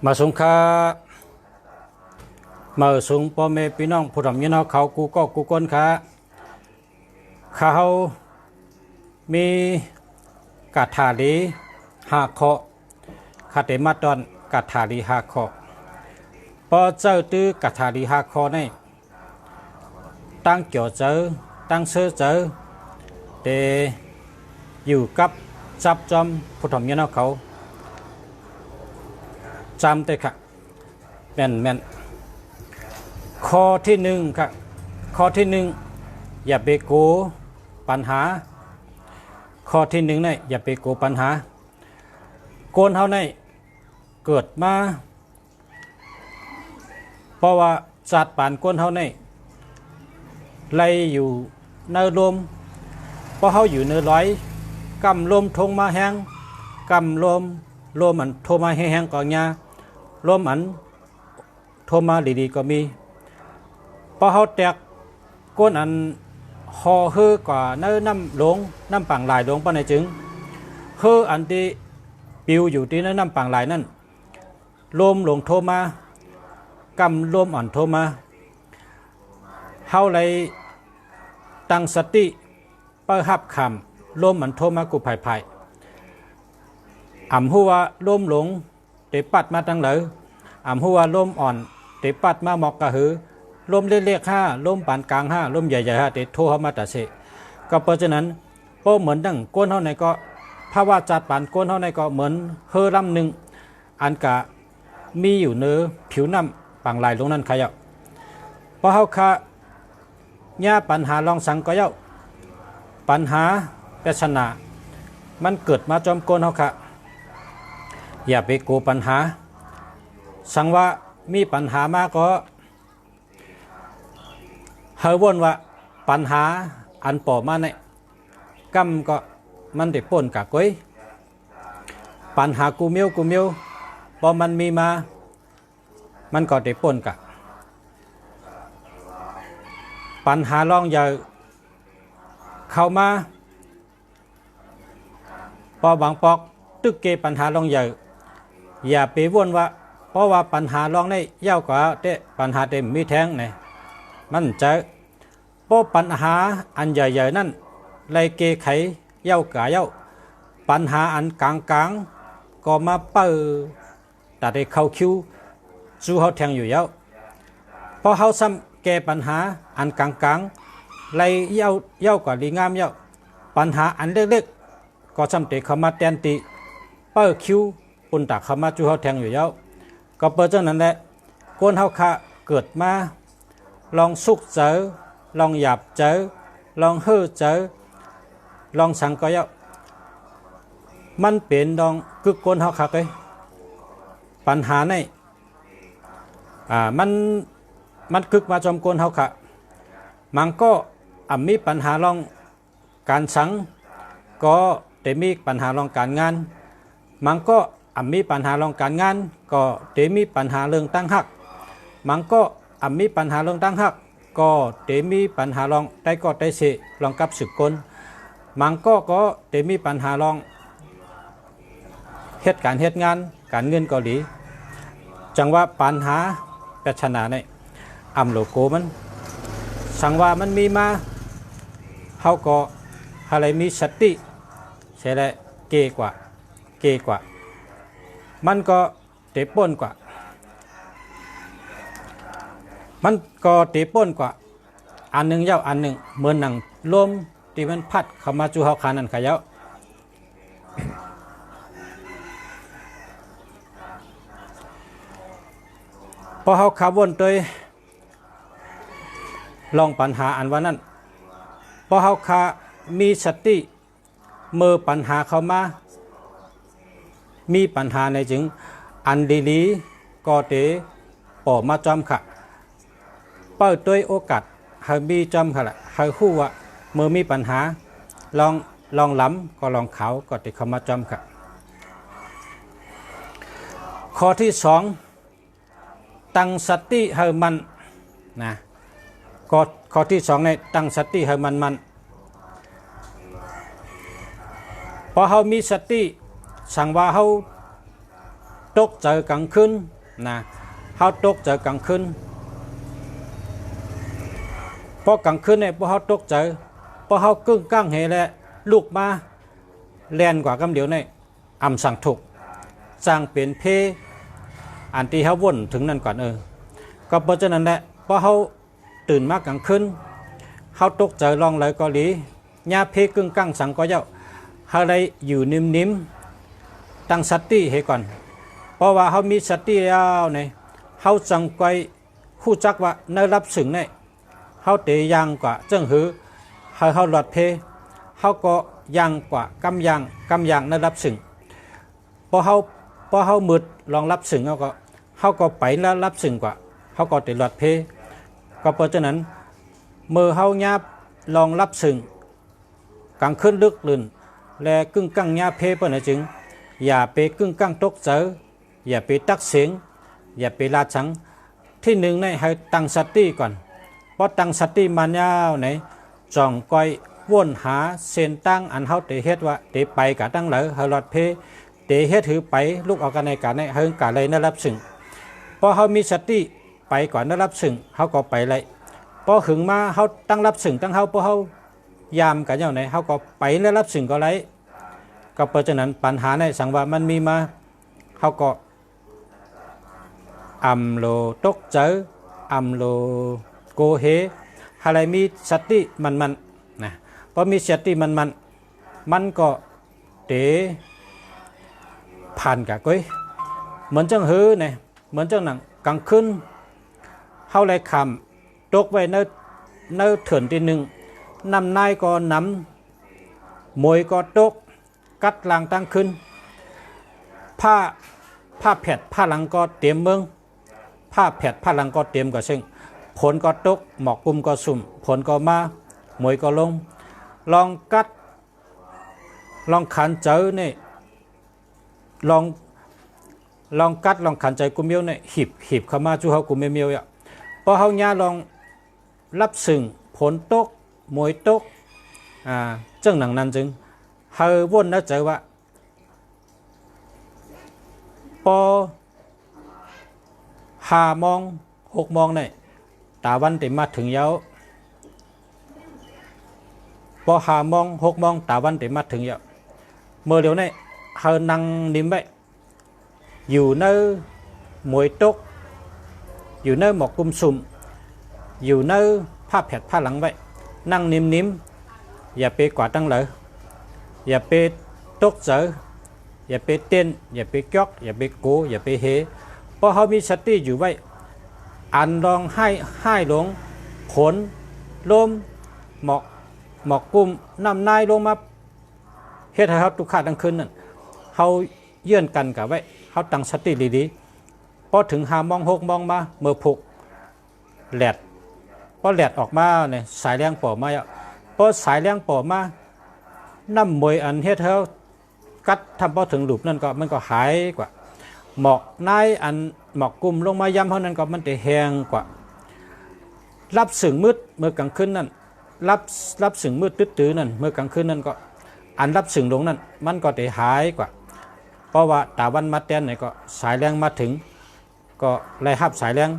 มาสงค่ามาสูงพ่อแม่พี่น้องผู้ทำยินเขากูก็กูก้นค่ะเขามีกาถาลีหาเคาะคาเตมาดอนกาถาลีหาเคาะพอเจ้าตื้อกาถาลีหาเคาะนี่ตั้งเกี่ยวเจอตั้งเสื้อเจอเดอยู่กับจับจอมผู้ทำยินเขาจำได้ค่ะแม่นข้อที่หนึ่งค่ะข้อที่หนึ่งอย่าไปโกปัญหาข้อที่หนึ่งเนี่ยอย่าไปโกปัญหาโกนเฮาเนี่ยเกิดมาเพราะว่าสัตว์ป่านโกนเฮาเนี่ยไล่อยู่ในลมเพราะเฮาอยู่ในร้อยกำลมทงมาแห้งกำลมมันโทมาแห้งก่อนยาลมอันโทมาดีๆก็มีพอเขาแตกก้นอันหอเฮือกว่าเนื้อน้ำหลงน้ำปังลายหลงปะในจึงเฮืออันที่ปิวอยู่ที่เนื้อน้ำปังลายนั่นลมหลงโทมากำลมอ่อนโทมาเขาเลยตั้งสติเปิดหับคำลมอันโทมากุไผ่หัวลมหลงเตปัดมาตั้งเลยหัวลมอ่อนเตปัดมาหมอกกระหือลมเล็กๆห้าลมปานกลางห้าลมใหญ่ๆห้าเตโทเข้ามาตัดเสก็เพราะฉะนั้นพอเหมือนดังก้นเท่าไหนก็ภาวะจัดปานก้นเท่าไหนก็เหมือนเฮอลำหนึ่งอันกะมีอยู่เนื้อผิวน้ำปังลายลงนั้นขยับพอเขาค่ะย่าปัญหาลองสังก็เย้าปัญหาปริศนามันเกิดมาจอมก้นเขาค่ะอย่าไปกลัวปัญหาสังว่ามีปัญหามากก็เฮาวนว่าปัญหาอันปอมาเนี่ยกำก็มันได้ป่นกะก้อยปัญหากูเมียวพอมันมีมามันก็ได้ป่นกะปัญหาลองอย่าเข้ามาพอบางปอกตึกเกปัญหาลองอย่าไปวนว่าเพราะว่าปัญหาลองได้ยาวกว่าเตปัญหาเต็มมีแท้งเนี่ยมันจะเพราะปัญหาอันใหญ่ๆนั่นไล่เกไขยาวกะยาวปัญหาอันกลางก็มาเปิดแต่ได้เข้าคิวสู้เขาแทงอยู่ยาวพอเขาซ้ำแก้ปัญหาอันกลางไล่ยาวกว่าดีงามยาวปัญหาอันเล็กๆก็ซ้ำเตะเข้ามาแทนตีเปิดคิวปุ่นตักเข้ามาสู้เขาแทงอยู่ยาวก็เปิดจังนั้นแหละก้นเขาค่ะเกิดมาลองสุกเจอลองหยาบเจอลองเฮ่อเจอลองสังก็เยามันเป็นดองกึกก้นเขาค่ะเลยปัญหาในมันกึกมาจอมก้นเขาค่ะมันก็มีปัญหาลองการสังก็แต่มีปัญหาลองการงานมันก็มีปัญหาลองการงานก็แต่มีปัญหาเรื่องตั้งหักมันก็มีปัญหาเรื่องตั้งหักก็เตมีปัญหาลองได้ก็ได้เสลองกับสึกกลมันก็เตมีปัญหาลองเหตุการณ์งานการเงินก็ดีจังว่าปัญหาปริศนาในโลโกมันสังว่ามันมีมาเขาก็อะไรมีสติใช่แล้วเกกว่ามันก็เตะป่นกว่ามันก็ตีป่นกว่าอันหนึ่งเย้าอันหนึ่งเหมือนหนังลมที่มันพัดเข้ามาจูเฮาคานั่นขะเย้าพอเฮาขับวนโดยลองปัญหาอันว่านั้นพอเฮาขามีสติเมื่อปัญหาเข้ามามีปัญหาในจึงอันดีๆก็เตปอมาจอมค่ะเปิดด้วยโอกาสให้มีจำค่ะละให้คู่ว่าเมื่อมีปัญหาลองล้ำก็ลองเขาก็ติดเข้ามาจำค่ะข้อที่สองตั้งสติให้มันนะข้อที่สองในตั้งสติให้มันพอเขามีสติสั่งว่าเขา ตกเจอกลางคืนนะเฮาตกเจอกลางคืนพอกลางคืนเนี่ยพอเฮาตกเจอพอเฮากึ่งก้างเฮแหละลูกมาแล่นกว่ากำเดียวเนี่ยอำสั่งถูกสร้างเป็นเพอันที่เฮาวนถึงนั่นก่อนก็เพราะฉะนั้นแหละพอเฮาตื่นมากลางคืนเฮาตกเจอลองเลยก็หลีญาเพกึ่งก้างสังก็เจ้าเฮาได้อยู่นิ่มๆตั้งสติให้ก่อนเพราะว่าเฮามีสติแล้วเนี่ยเฮาจังก้อยฮู้จักว่าในรับสึงเนี่ยเฮาเตะยางกว่าจังหือเฮาหลอดเพเฮาก็ยางกว่ากำยางในรับสึงพอเฮามืดลองรับสึงเฮาก็ไปแล้วรับสึงกว่าเฮาก็เตะหลอดเพก็เพราะฉะนั้นเมื่อเฮาญาลองรับสึงกลางคืนลึกลื่นและกึ่งกั้งญาเพเปิ้นจึงอย่าไปกึ่งกั้งตกเจออย่าไปตักเสียงอย่าไปลาชังที่หนึ่งในให้ตั้งสติก่อนเพราะตั้งสติมันยาวไหนจ่องก้อยวนหาเส้นตั้งอันเฮาเตเฮ็ดว่าเตไปกะตั้งเหลอเฮาหลอดเพเตเฮ็ดถือไปลูกเอากันในกะในเฮงกะเลยได้รับสึงพอเฮามีสติไปก่อนได้รับสึงเฮาก็ไปเลยพอหึงมาเฮาตั้งรับสึงตั้งเฮาพอเฮายามกะเจ้าไหนเฮาก็ไปได้รับสึงก็เลยก็เพราะฉะนั้นปัญหาในสังว่ามันมีมาเฮาก็อำโลตกเจออำโลโกเฮอะไรมีสติมันนะพอมีสติมันก็เตะผ่านกับก้อยเหมือนจังหือเนี่ยเหมือนจังหนังกลางคืนเฮาเลยคำตกไว้ในเถื่อนที่หนึ่งนำนายก็นำมวยก็ตกกัดลางตั้งขึ้นผ้าแผดผ้าหลังก็เตรียมเมืองผ้าแผดผ้าหลังก็เตรียมก็ซึ่งผลก็ตกหมอกปุ่มก็สุ่มผลก็มามวยก็ลงลองกัดลองขันเจอเนี่ยลองกัดลองขันใจกุมเมียวเนี่ยหีบเข้ามาจู่เฮากุมเมียวอ่ะพอเฮาญาลองรับสึงผลตกมวยตกจังหนังนั้นจึงเฮาวนแล้วเจอว่าพอ5 โมง 6 โมงเนี่ยตาวันเต็มมาถึงเย้าพอ5 โมง 6 โมงตาวันเต็มมาถึงเย้าเมื่อเดี๋ยวนี้เฮานั่งนิ่มไว้อยู่ในมวยตกอยู่ในหมอกกุมสุ่มอยู่ในผ้าแผดผ้าหลังไว้นั่งนิ่มอย่าไปกวาดตั้งเลยอย่าไปตกเจออย่าไปเต้นอย่าไปจอกอย่าไปโกอย่าไปเฮเพราะเขามีสติอยู่ไว้อันลองให้ลงผลลมหมอกกุมน้ำนายลงมาเฮ็ดให้เขาตุกขาดทั้งคืนนั่นเขาเยื่อนกันกับไว้เขาตั้งสติดีๆพอถึง5 โมง 6 โมงมาเมื่อผูกแหลดพอแหลดออกมาเนี่ยสายแรงป่อมาพอสายแรงป่อมาน้ำมวยอันเฮ็ดเฮากัดทำพอถึงหลุมนั่นก็มันก็หายกว่าหมอกนายอันหมอกกลุ่มลงมาย้ำเท่านั้นก็มันจะแห้งกว่ารับสึงมืดเมื่อกลางคืนนั่นรับสึงมืดตื้อๆนั่นเมื่อกลางคืนนั่นก็อันรับสึงลงนั่นมันก็จะหายกว่าเพราะว่าตาวันมาเต้นเนี่ยก็สายแรงมาถึงก็ไล่หับสายแรง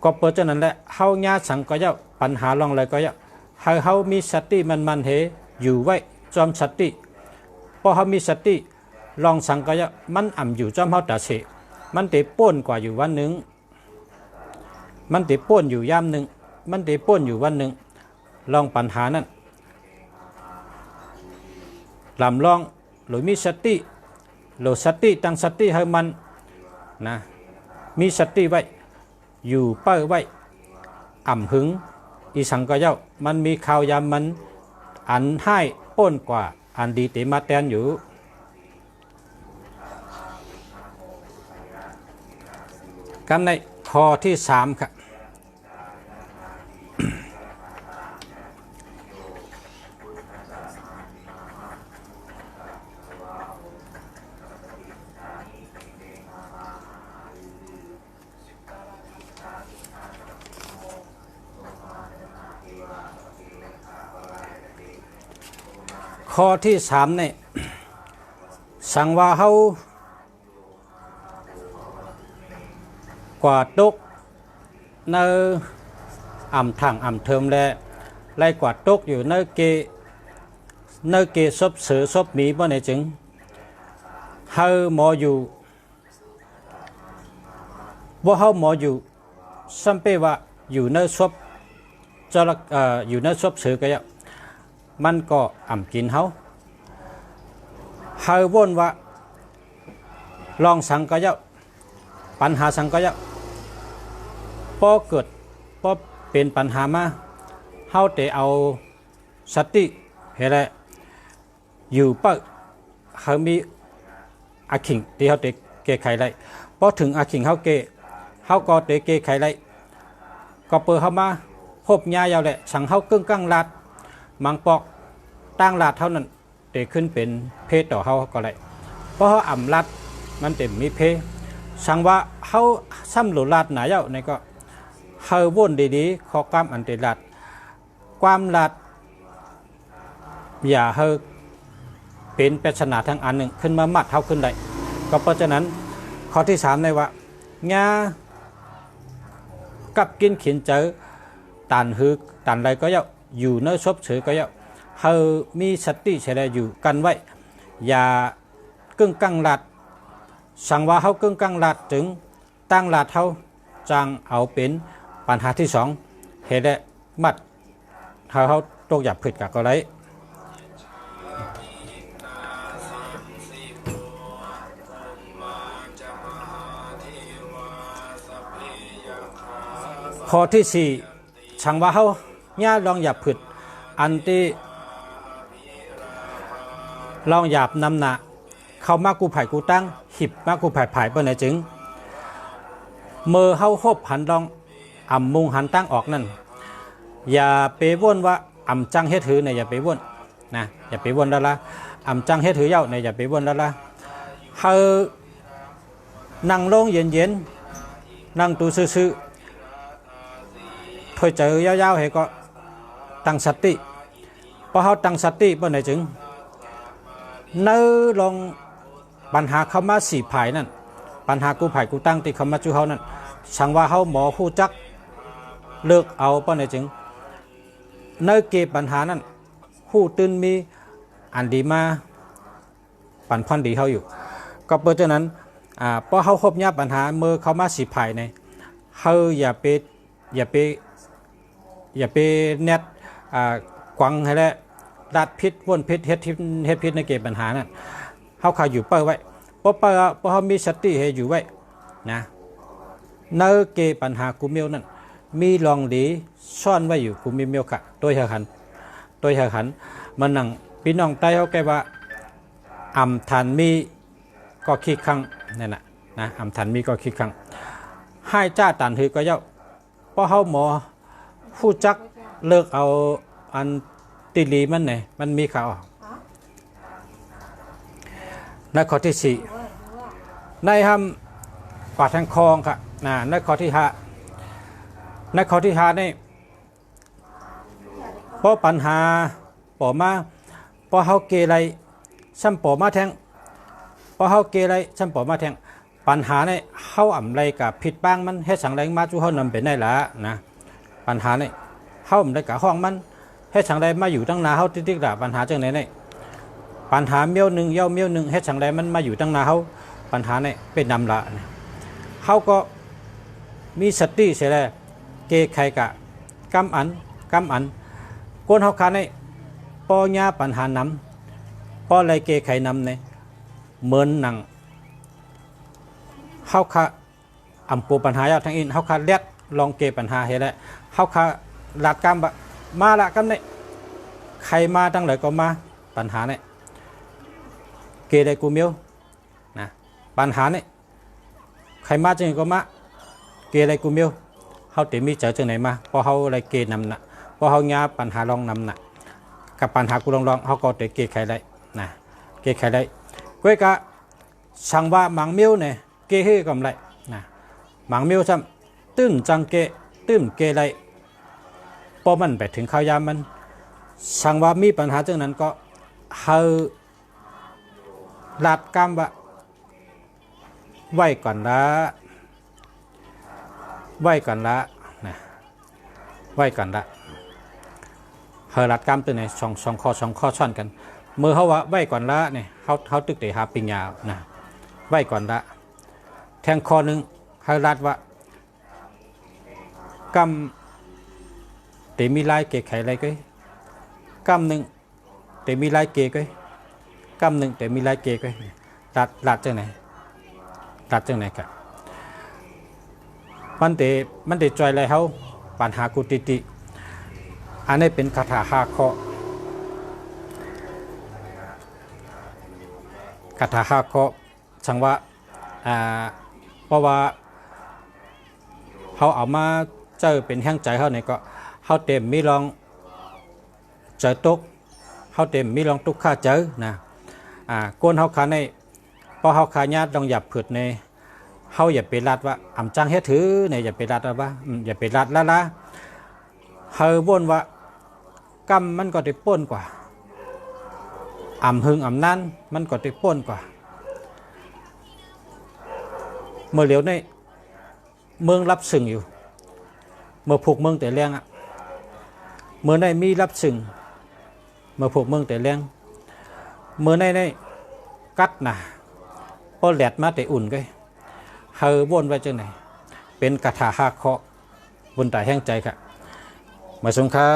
ก็เพราะฉะนั้นแหละเฮาญาสังก็จะปัญหาลองเลยก็จะเฮามีสติมันเฮอยู่ไว้จอมสติพอเฮามีสติลองสังก็จะมันอ่ำอยู่จอมเฮาตาเสมันติป้นกว่าอยู่วันหนึ่งมันติป้นอยู่ยามหนึ่งมันติป้นอยู่วันหนึ่งลองปัญหานั้นลำลองหรือมีสติหรือสติตั้งสติให้มันนะมีสติไว้อยู่เป้าไว้อ่ำหึงอีสังก็เจ้ามันมีข่าวยามมันอันให้ป้นกว่าอันดีเตมาแตนอยู่กันในข้อที่3ครับข้อที่3เนี่ยสั่งว่าเฮา กว่าตกในอ่ำถังอ่ำเทิมและไล่กว่าตกอยู่ในเกซบเสือซบมีบ่ในจึงเฮาหมออยู่บ่เฮาหมออยู่ซัมเปว่าอยู่ในซบจะอยู่ในซบเสือก็ยะมันก็อ่ำกินเฮาวนว่าลองสังก็ยะปัญหาสังก็ยะพอเกิดพอเป็นปัญหามาเฮาแต่เอาสติเฮ็ดได้อยู่เป้าเฮามีอาขิงที่เฮาเตแก้ไขได้พอถึงอาขิงเฮาก็เตแก้ไขได้ก็เปิดเฮามาพบญายาวแหละสังเฮากึ่งกลางลาดมังปอกตั้งลาดเท่านั้นเตขึ้นเป็นเพศต่อเฮาก็ได้เพราะเฮาอ่ำลาดมันเต็มมีเพสังว่าเฮาซ้ำหลุลาดหนายาวในก็เฮาวนดีๆขอความอันเตลาดความลาดอย่าเฮาเป็นปริศนาทั้งอันหนึ่งขึ้นมามัดเฮาขึ้นได้ก็เพราะฉะนั้นข้อที่3ในว่าญากับกินขินเจอตันหือตันอะไรก็อยู่ในซบเสือก็เฮามีสติเฉลี่ยอยู่กันไว้อย่ากึ่งกลางลาดสั่งว่าเฮากึ่งกลางลาดถึงตั้งลาดเฮาจังเอาเป็นปัญหาที่2เฮ็ดได้มัดเฮาตกหยับผิดก็ได้ข้อที่4ช่างว่าเฮาญาลองหยับผิดอันที่ลองหยับนำหนาเข้ามากูไผ่กูตั้งหิบมากูไผ่ไผ่เปิ้นไหนจึงเมื่อเฮาฮบหันลองอ่ำมุงหันตั้งออกนั่นอย่าไปวนว่าอ่ำจังเฮ็ดถือเนี่ยอย่าไปวนนะอย่าไปวนแล้วละอ่ำจังเฮ็ดถือเย้าเนี่ยอย่าไปวนแล้วละเฮานั่งลงเย็นๆนั่งตูซื่อถอยเจอยาวๆให้ก็ตั้งสติพอเฮาตั้งสติเปิ้นไหนจึงเนื้อลองปัญหาเข้ามา4ภายนั่นปัญหากูไผ่กูตั้งที่เข้ามาจูเฮานั่นสั่งว่าเฮาหมอฮู้จักเลิกเอาเปิ้นไหนจึงเนื้อเก็บปัญหานั่นฮู้ตื่นมีอันดีมาปันพรดีเฮาอยู่ก็เพราะฉะนั้นพอเฮาพบญาปัญหาเมื่อเข้ามา4ภายในเฮาอย่าไปเน็ตกวังให้แล้วดัดพิษวนพิษเฮ็ดพิษในเก็บปัญหานั่นเฮาขาอยู่เป้าไว้เพราะเฮามีสติให้อยู่ไว้นะในเก็บปัญหากูเมียวนั่นมีลองดีซ่อนไว้อยู่กูมีเมียวค่ะโดยหันมันนั่งพี่น้องใต้เฮาแกว่าอ่ำทันมีก็ขี้ครั้งนั่นน่ะนะอ่ำทันมีก็ขี้ครั้งให้จ้าตันหือก็เย้าเพราะเฮาหมอผู้จักเลิกเอาอันติลีมันไหนมันมีข่าวในข้อที่4ในปาดทางคองค่ะในข้อที่5นี่เพราะปัญหาปอมาพอเฮาเกไรซ้ำปอมาแทงพอเฮาเกไรซ้ำปอมาแทงปัญหาในเฮาอ่ำไรกับผิดบ้างมันเฮ็ดสังแรงมาจูเฮานำเป็นได้ละนะปัญหาในเฮาอ่ำไรกับห้องมันเฮ็ดสังแรงมาอยู่ตั้งนาเฮาติ๊กๆละปัญหาจังไหนเนี่ยปัญหาเมียว1เย้าเมียว1เฮ็ดสังแรงมันมาอยู่ตั้งนาเฮาปัญหาเนี่ยเป็นนำละเฮาก็มีสติเสียแล้วเกไขกะกำอันคนเฮาคันเนี่ยปอญาปัญหานำปอไรเกไขนำเนี่ยเหมือนหนังเฮาค่ะอำปูปัญหายาวทางอินเฮาค่ะเลียดลองเกปัญหาเฮ็ดแล้วเฮาค่ะลาดกำบะมาละกำเนี่ยใครมาตั้งไหนก็มาปัญหาเนี่ยเกได้กูเมียวนะปัญหาเนี่ยใครมาจังก็มาเกได้กูเมียวเฮาติมีเจอจังไหนมาพอเฮาอะไรเกนำน่ะพอเฮาญาปัญหาลองนำน่ะกับปัญหากูลองเฮาก็ได้เกไขได้นะเกไขได้ก้วยกะสั่งว่าหมังเมียวเนี่ยเกเฮกำไรนะหมังเมียวซ้ำตื้นจังเกตื้นเกไรพอมันไปถึงข้าวยามมันสั่งว่ามีปัญหาจังนั้นก็เฮาลาดกำว่าไว้ก่อนละ ไหว้กันละนะไหว้กันละเฮรัดกรรมตัวไหนสองข้อช่อนกันเมื่อเขาว่าไหว้ก่อนละเนี่ยเขาตึกเตะหาปิญญานะไหว้ก่อนละแทงข้อหนึ่งเฮรัดว่ากรรมเตมีลายเกะไขอะไรก็กรรมหนึ่งเตมีลายเกะก็กรรมหนึ่งเตมีลายเกะก็รัดจังไหนรัดจังไหนกันมันเตจอยอะไรเขาปัญหากุติอันนี้เป็นคาถา5 ข้อคาถา5 ข้อช่างว่าเพราะว่าเขาเอามาเจอเป็นแห่งใจเขาเนี่ยก็เขาเต็มมีลองเจอตกเขาเต็มมีลองตุกข้าเจอนะก้นเขาขาในพอเขาขาญาติลองหยับผืดในเขาอย่าไปรัดว่าอ่ำจังเฮ็ดถือเนี่ยอย่าไปรัดว่าอย่าไปรัดละเขาบ่นว่ากรรมมันก็ได้ป้นกว่าอ่ำหึงอ่ำนั้นมันก็ได้ป้นกว่าเมื่อเหลียวในเมืองรับสึงอยู่เมื่อผูกเมืองแต่แรงเมื่อในมีรับสึงเมื่อผูกเมืองแต่แรงเมื่อในกัดนะพอแหลดมาแต่อุ่นก็เฮาบ่นไว้จังไหนเป็นคาถา5 ข้อบนตายแห้งใจค่ะมาสงค้า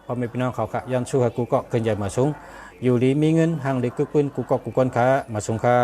พอมีพี่น้องเขาค่ะย้อนสู้ให้กูก็เกินใหญ่มาสงอยู่ดีมีเงินห่างดีกึกปืนกูก็กูก้นขามาสงค้า